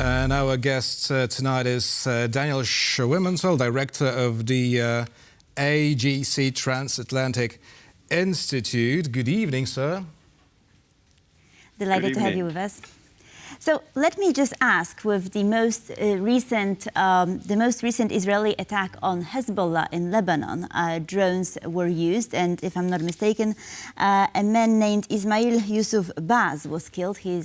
And our guest tonight is Daniel Schwammenthal, Director of the AGC Transatlantic Institute. Good evening, sir. Delighted to have you with us. So let me just ask, with the most recent Israeli attack on Hezbollah in Lebanon, drones were used, and if I'm not mistaken, a man named Ismail Yusuf Baz was killed. He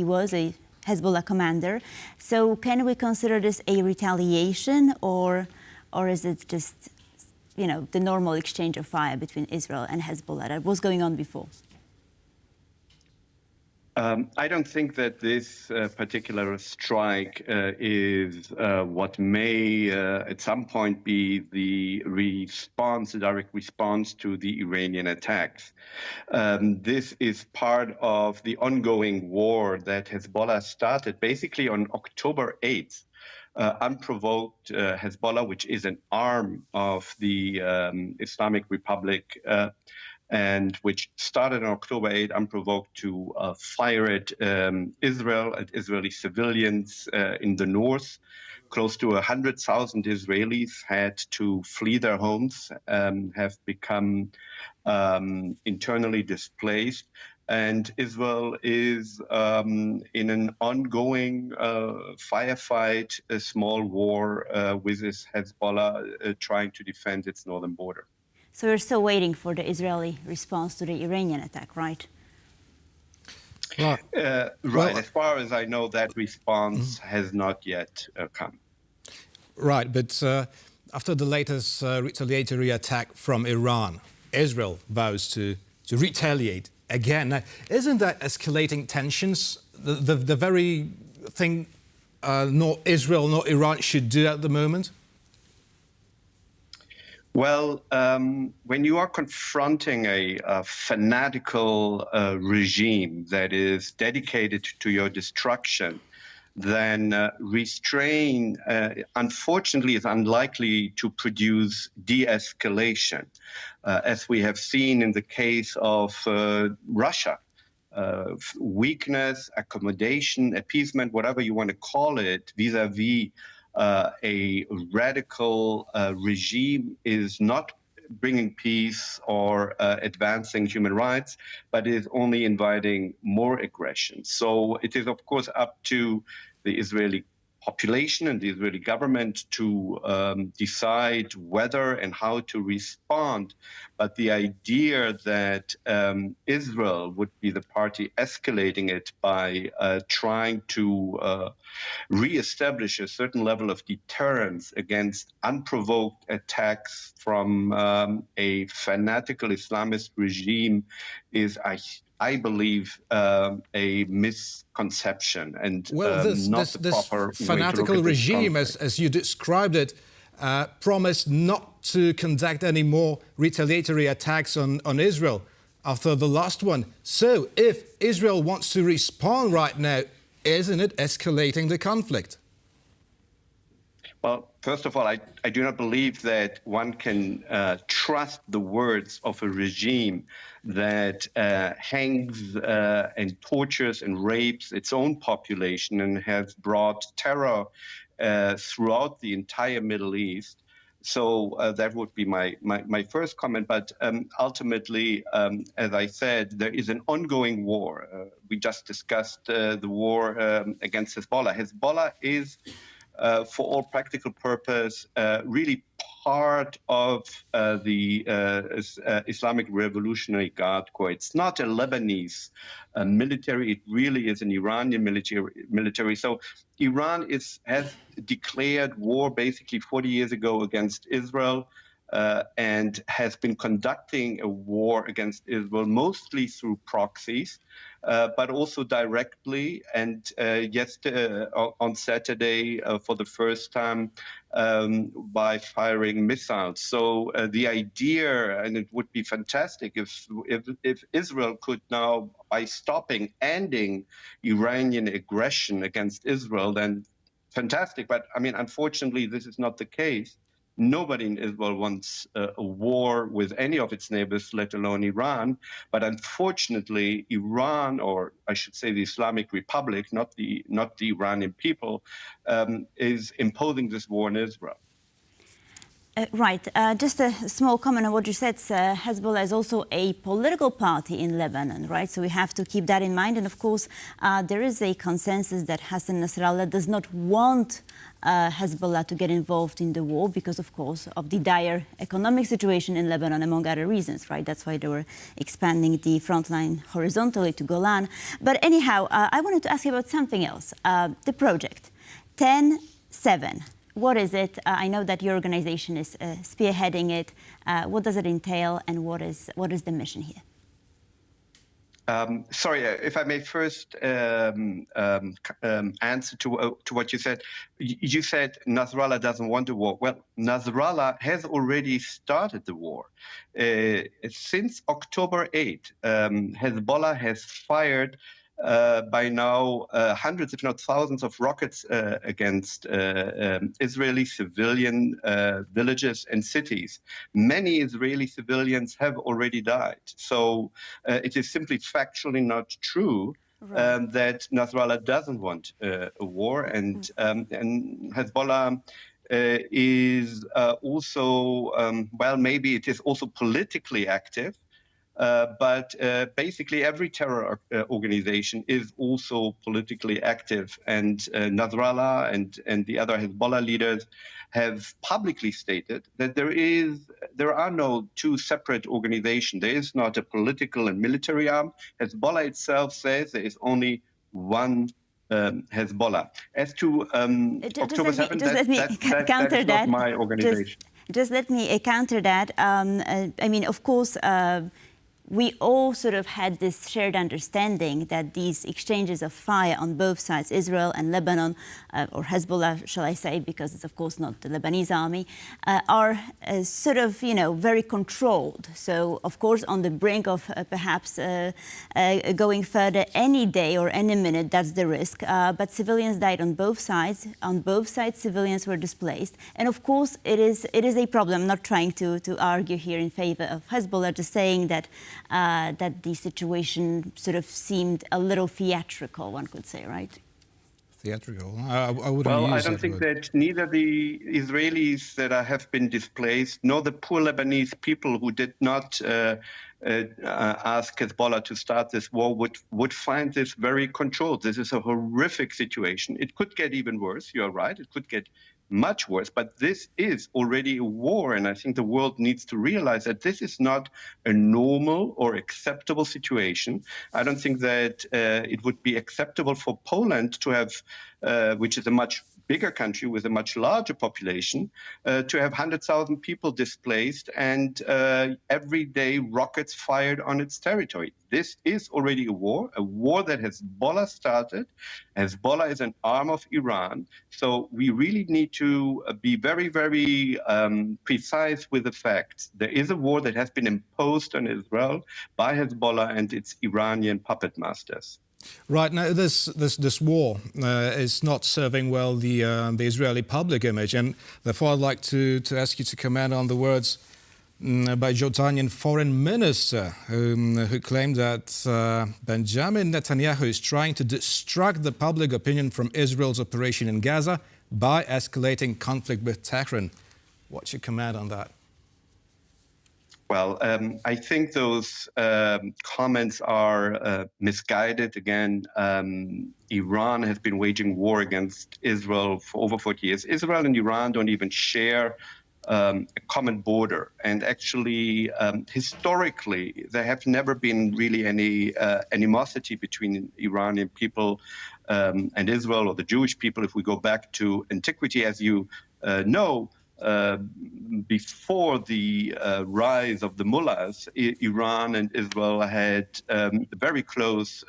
was a Hezbollah commander. So can we consider this a retaliation, or is it just, you know, the normal exchange of fire between Israel and Hezbollah that was going on before? I don't think that this particular strike is what may at some point be the direct response to the Iranian attacks. This is part of the ongoing war that Hezbollah started basically on October 8th. Unprovoked Hezbollah, which is an arm of the Islamic Republic, and which started on October 8, unprovoked, to fire at Israel, at Israeli civilians in the north. Close to 100,000 Israelis had to flee their homes, have become internally displaced. And Israel is in an ongoing firefight, a small war with this Hezbollah trying to defend its northern border. So we're still waiting for the Israeli response to the Iranian attack, right? Right. As far as I know, that response has not yet come. Right, but after the latest retaliatory attack from Iran, Israel vows to retaliate again. Now, isn't that escalating tensions? The very thing not Israel, not Iran should do at the moment? Well, when you are confronting a fanatical regime that is dedicated to your destruction, then restraint, unfortunately, is unlikely to produce de-escalation, as we have seen in the case of Russia. Weakness, accommodation, appeasement, whatever you want to call it, vis-a-vis a radical regime is not bringing peace or advancing human rights, but is only inviting more aggression. So it is, of course, up to the Israeli population and the Israeli government to decide whether and how to respond. But the idea that Israel would be the party escalating it by trying to reestablish a certain level of deterrence against unprovoked attacks from a fanatical Islamist regime is, I believe, a misconception and not the proper fanatical regime, as you described it, promised not to conduct any more retaliatory attacks on Israel after the last one. So if Israel wants to respond right now, isn't it escalating the conflict? Well, first of all, I do not believe that one can trust the words of a regime that hangs and tortures and rapes its own population and has brought terror throughout the entire Middle East. So that would be my first comment. But ultimately, as I said, there is an ongoing war. We just discussed the war against Hezbollah. Hezbollah is, for all practical purpose, really part of the Islamic Revolutionary Guard Corps. It's not a Lebanese military. It really is an Iranian military. So Iran has declared war basically 40 years ago against Israel, and has been conducting a war against Israel mostly through proxies, but also directly. And on Saturday, for the first time, by firing missiles. So the idea, and it would be fantastic if Israel could now, by ending Iranian aggression against Israel, then fantastic. But I mean, unfortunately, this is not the case. Nobody in Israel wants a war with any of its neighbors, let alone Iran. But unfortunately, Iran, or I should say the Islamic Republic, not the Iranian people, is imposing this war on Israel. Right. Just a small comment on what you said. Hezbollah is also a political party in Lebanon, right? So we have to keep that in mind. And of course, there is a consensus that Hassan Nasrallah does not want Hezbollah to get involved in the war because, of course, of the dire economic situation in Lebanon, among other reasons, right? That's why they were expanding the front line horizontally to Golan. But anyhow, I wanted to ask you about something else. The project 10-7. What is it? I know that your organization is spearheading it. What does it entail, and what is the mission here? Sorry, if I may first answer to what you said. You said Nasrallah doesn't want a war. Well, Nasrallah has already started the war. Since October 8, Hezbollah has fired by now hundreds, if not thousands, of rockets against Israeli civilian villages and cities. Many Israeli civilians have already died. So it is simply factually not true that Nasrallah doesn't want a war, and Hezbollah is also, well, maybe it is also politically active. But basically, every terror organization is also politically active, and Nasrallah and the other Hezbollah leaders have publicly stated that there are no two separate organizations. There is not a political and military arm. Hezbollah itself says there is only one Hezbollah. As to October 7th, that is not my organization. Just let me counter that. I mean, of course, we all sort of had this shared understanding that these exchanges of fire on both sides, Israel and Lebanon, or Hezbollah, shall I say, because it's of course not the Lebanese army, are sort of, very controlled. So, of course, on the brink of perhaps going further any day or any minute, that's the risk. But civilians died on both sides. On both sides, civilians were displaced. And of course, it is a problem. I'm not trying to argue here in favor of Hezbollah, just saying that the situation sort of seemed a little theatrical, one could say, right? Theatrical? I wouldn't use Well, I don't that think word. that neither the Israelis that have been displaced, nor the poor Lebanese people who did not ask Hezbollah to start this war would find this very controlled. This is a horrific situation. It could get even worse. You are right. It could get much worse, but this is already a war, and I think the world needs to realize that this is not a normal or acceptable situation. I don't think that it would be acceptable for Poland to have, which is a much bigger country with a much larger population, to have 100,000 people displaced and every day rockets fired on its territory. This is already a war that Hezbollah started. Hezbollah is an arm of Iran. So we really need to be very, very precise with the facts. There is a war that has been imposed on Israel by Hezbollah and its Iranian puppet masters. Right, now this war is not serving well the Israeli public image, and therefore I'd like to ask you to comment on the words by Jordanian foreign minister who claimed that Benjamin Netanyahu is trying to distract the public opinion from Israel's operation in Gaza by escalating conflict with Tehran. What's your comment on that? Well, I think those comments are misguided. Again, Iran has been waging war against Israel for over 40 years. Israel and Iran don't even share a common border. And actually, historically, there have never been really any animosity between Iranian people and Israel or the Jewish people. If we go back to antiquity, as you know, before the rise of the mullahs, Iran and Israel had very close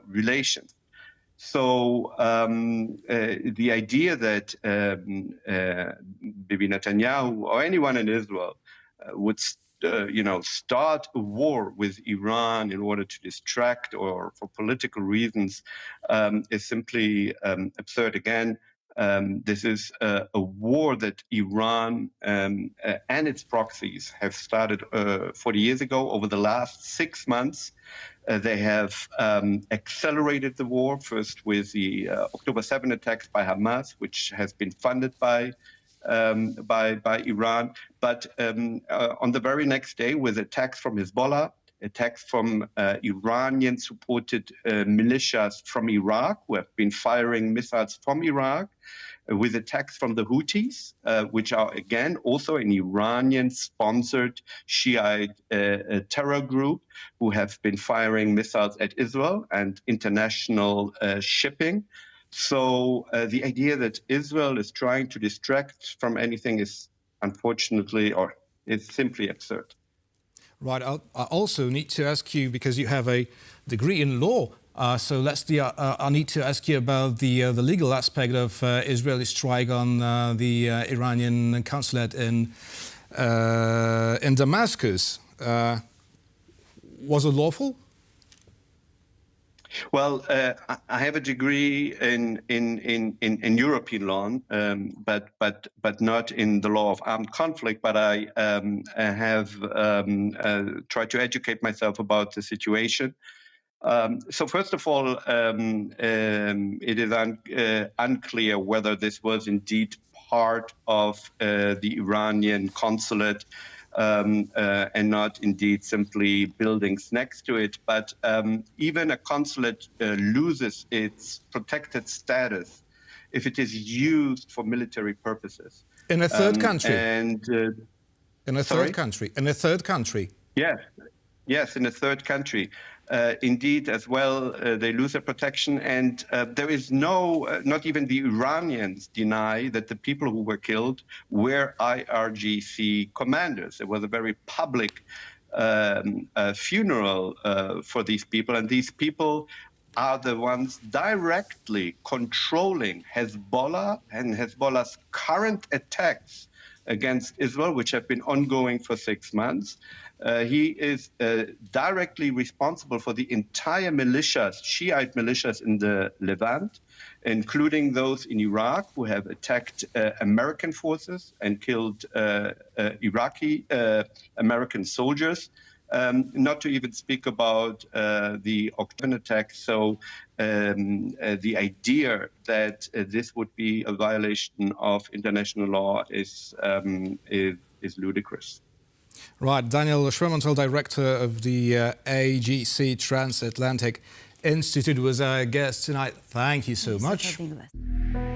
relations. So the idea that Bibi Netanyahu or anyone in Israel would start a war with Iran in order to distract or for political reasons is simply absurd. Again, This is a war that Iran and its proxies have started 40 years ago. Over the last 6 months, they have accelerated the war, first with the October 7 attacks by Hamas, which has been funded by Iran, but on the very next day with attacks from Hezbollah, attacks from Iranian-supported militias from Iraq, who have been firing missiles from Iraq, with attacks from the Houthis, which are again also an Iranian-sponsored Shiite terror group, who have been firing missiles at Israel and international shipping. So the idea that Israel is trying to distract from anything is unfortunately, or is simply absurd. Right. I also need to ask you, because you have a degree in law, so I need to ask you about the legal aspect of Israeli strike on the Iranian consulate in Damascus. Was it lawful? Well, I have a degree in European law, but not in the law of armed conflict. But I have tried to educate myself about the situation. So first of all, it is unclear whether this was indeed part of the Iranian consulate and not indeed simply buildings next to it. But even a consulate loses its protected status if it is used for military purposes. In a third country? In a third country? In a third country? Yes, in a third country. Indeed, as well, they lose their protection, and there is not even the Iranians deny that the people who were killed were IRGC commanders. It was a very public funeral for these people, and these people are the ones directly controlling Hezbollah and Hezbollah's current attacks against Israel, which have been ongoing for 6 months. He is directly responsible for the entire militias, Shiite militias in the Levant, including those in Iraq who have attacked American forces and killed Iraqi American soldiers. Not to even speak about the October attack. So the idea that this would be a violation of international law is ludicrous. Right, Daniel Schwammenthal, director of the AGC Transatlantic Institute, was our guest tonight. Thank you so much. Thanks for having us.